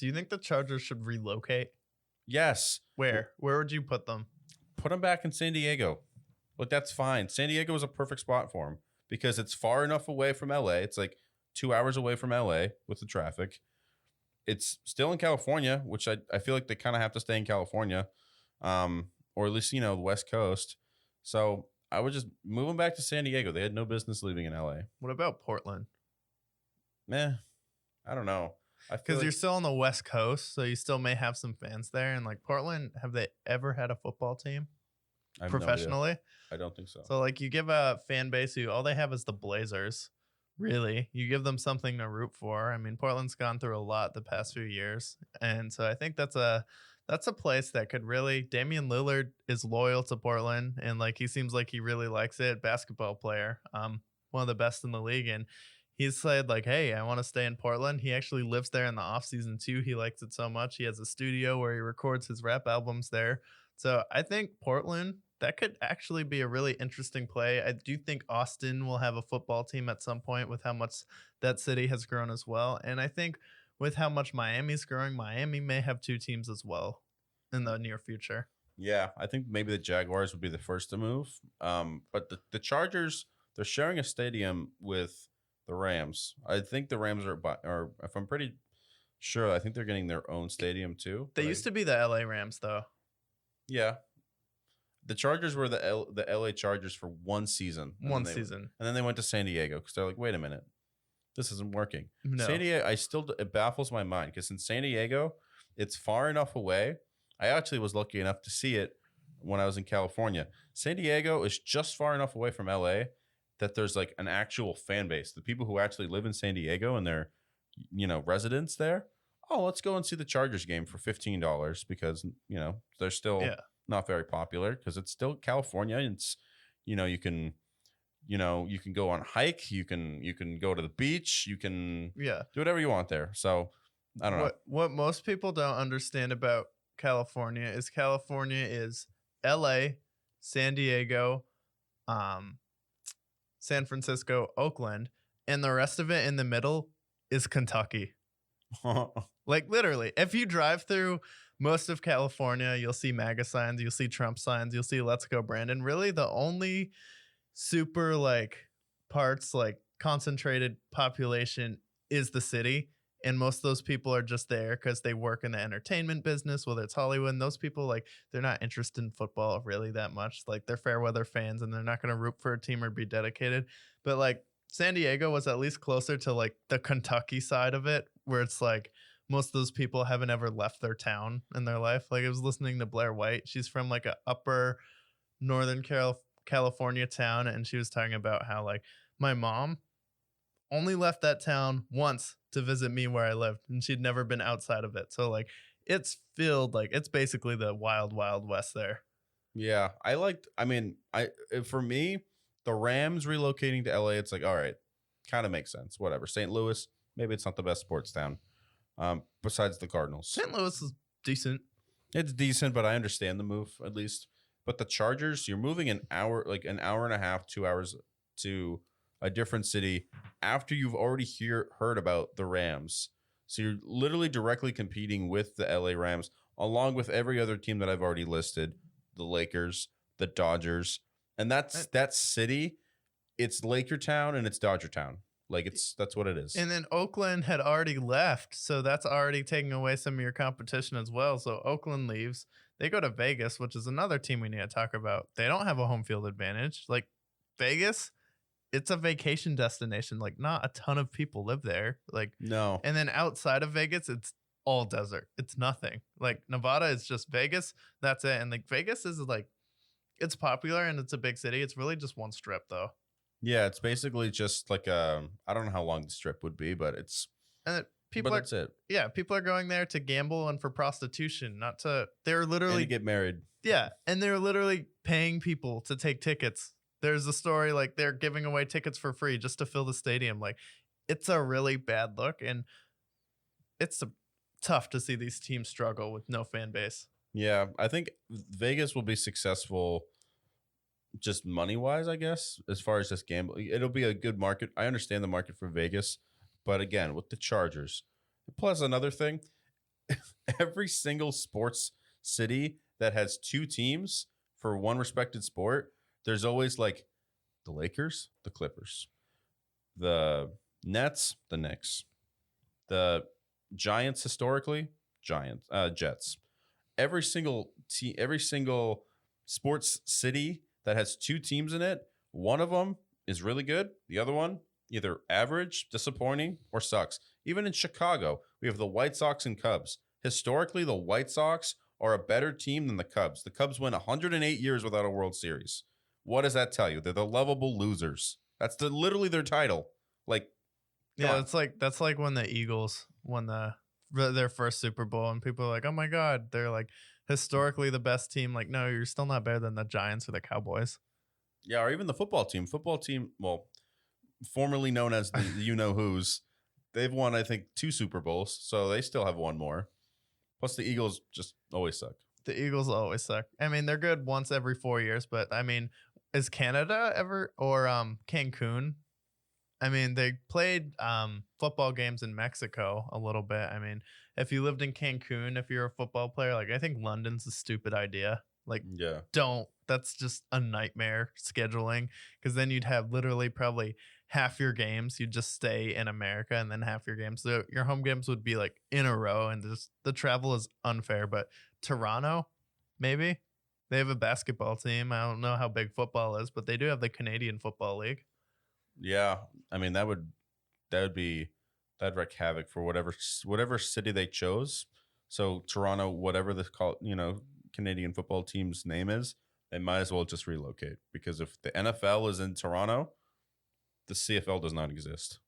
Do you think the Chargers should relocate? Yes. Where? Where would you put them? Put them back in San Diego. Look, that's fine. San Diego is a perfect spot for them because it's far enough away from LA. It's like 2 hours away from LA with the traffic. It's still in California, which I feel like they kind of have to stay in California, or at least, the West Coast. So I would just move them back to San Diego. They had no business leaving in LA. What about Portland? I don't know. Because you're still on the West Coast, so you still may have some fans there. And like Portland, have they ever had a football team professionally? I don't think so. So like you give a fan base who all they have is the Blazers. Really, you give them something to root for. I mean, Portland's gone through a lot the past few years, and so I think that's a place that could really. Damian Lillard is loyal to Portland, and like he seems like he really likes it. Basketball player, one of the best in the league, and he's said like, "Hey, I want to stay in Portland." He actually lives there in the off season too. He likes it so much. He has a studio where he records his rap albums there. So I think Portland. That could actually be a really interesting play. I do think Austin will have a football team at some point with how much that city has grown as well. And I think with how much Miami's growing, Miami may have two teams as well in the near future. Yeah, I think maybe the Jaguars would be the first to move. But the Chargers, they're sharing a stadium with the Rams. I think the Rams or if I'm pretty sure, I think they're getting their own stadium too. They used to be the LA Rams though. Yeah. The Chargers were the LA Chargers for one season. And then they went to San Diego because they're like, wait a minute, this isn't working. No. San Diego, it baffles my mind because in San Diego, it's far enough away. I actually was lucky enough to see it when I was in California. San Diego is just far enough away from LA that there's like an actual fan base. The people who actually live in San Diego and they're, residents there. Oh, let's go and see the Chargers game for $15 because, they're still not very popular because it's still California. It's, you can go on a hike. You can go to the beach. You can do whatever you want there. So I don't know. What most people don't understand about California is LA, San Diego, San Francisco, Oakland, and the rest of it in the middle is Kentucky. Like literally, if you drive through most of California, you'll see MAGA signs, you'll see Trump signs, you'll see Let's Go Brandon. Really, the only super parts concentrated population is the city. And most of those people are just there because they work in the entertainment business, whether it's Hollywood. And those people, they're not interested in football really that much. Like, they're fair weather fans and they're not going to root for a team or be dedicated. But San Diego was at least closer to the Kentucky side of it, where it's most of those people haven't ever left their town in their life. I was listening to Blair White. She's from a upper northern California town, and she was talking about how my mom only left that town once to visit me where I lived, and she'd never been outside of it. So it's filled it's basically the wild, wild west there. Yeah, for me, the Rams relocating to LA, it's all right, kind of makes sense. Whatever. St. Louis, maybe it's not the best sports town. Besides the Cardinals. St. Louis is decent. It's decent, but I understand the move at least. But the Chargers, you're moving an hour and a half, 2 hours to a different city after you've already heard about the Rams. So you're literally directly competing with the LA Rams, along with every other team that I've already listed, the Lakers, the Dodgers. And that city, it's Laker Town and it's Dodger Town. That's what it is. And then Oakland had already left, so that's already taking away some of your competition as well. So Oakland leaves. They go to Vegas, which is another team we need to talk about. They don't have a home field advantage. Vegas, it's a vacation destination. Not a ton of people live there. No. And then outside of Vegas, it's all desert. It's nothing. Nevada is just Vegas. That's it. And Vegas is it's popular and it's a big city. It's really just one strip though. Yeah, it's basically just I don't know how long the strip would be, but it's that's it. Yeah, people are going there to gamble and for prostitution, they're literally and to get married. Yeah, and they're literally paying people to take tickets. There's a story they're giving away tickets for free just to fill the stadium. It's a really bad look, and it's tough to see these teams struggle with no fan base. Yeah, I think Vegas will be successful just money-wise, I guess, as far as just gambling. It'll be a good market. I understand the market for Vegas, but again, with the Chargers. Plus, another thing, every single sports city that has two teams for one respected sport, there's always like the Lakers, the Clippers, the Nets, the Knicks, the Giants historically, Jets. Every single sports city that has two teams in it, one of them is really good, the other one either average, disappointing, or sucks. Even in Chicago, we have the White Sox and Cubs. Historically, the White Sox are a better team than the Cubs. The Cubs went 108 years without a World Series. What does that tell you? They're the lovable losers. That's literally their title. Like, Yeah, that's like when the Eagles won their first Super Bowl, and people are like, "Oh my God, they're like historically the best team." Like, no, you're still not better than the Giants or the Cowboys. yeah, or even the football team. Well, formerly known as the you know who's, they've won I think 2 Super Bowls, so they still have one more. Plus, the Eagles just always suck. The Eagles always suck. I mean, they're good once every 4 years, but I mean, is Canada ever or Cancun? I mean, they played football games in Mexico a little bit. I mean, if you lived in Cancun, if you're a football player, like I think London's a stupid idea. Like, Yeah, don't. That's just a nightmare scheduling because then you'd have literally probably half your games. You'd just stay in America and then half your games. So your home games would be like in a row, and just the travel is unfair. But Toronto, maybe they have a basketball team. I don't know how big football is, but they do have the Canadian Football League. yeah. I mean, that'd wreak havoc for whatever city they chose. So Toronto, whatever the Canadian football team's name is, they might as well just relocate because if the NFL is in Toronto, the CFL does not exist.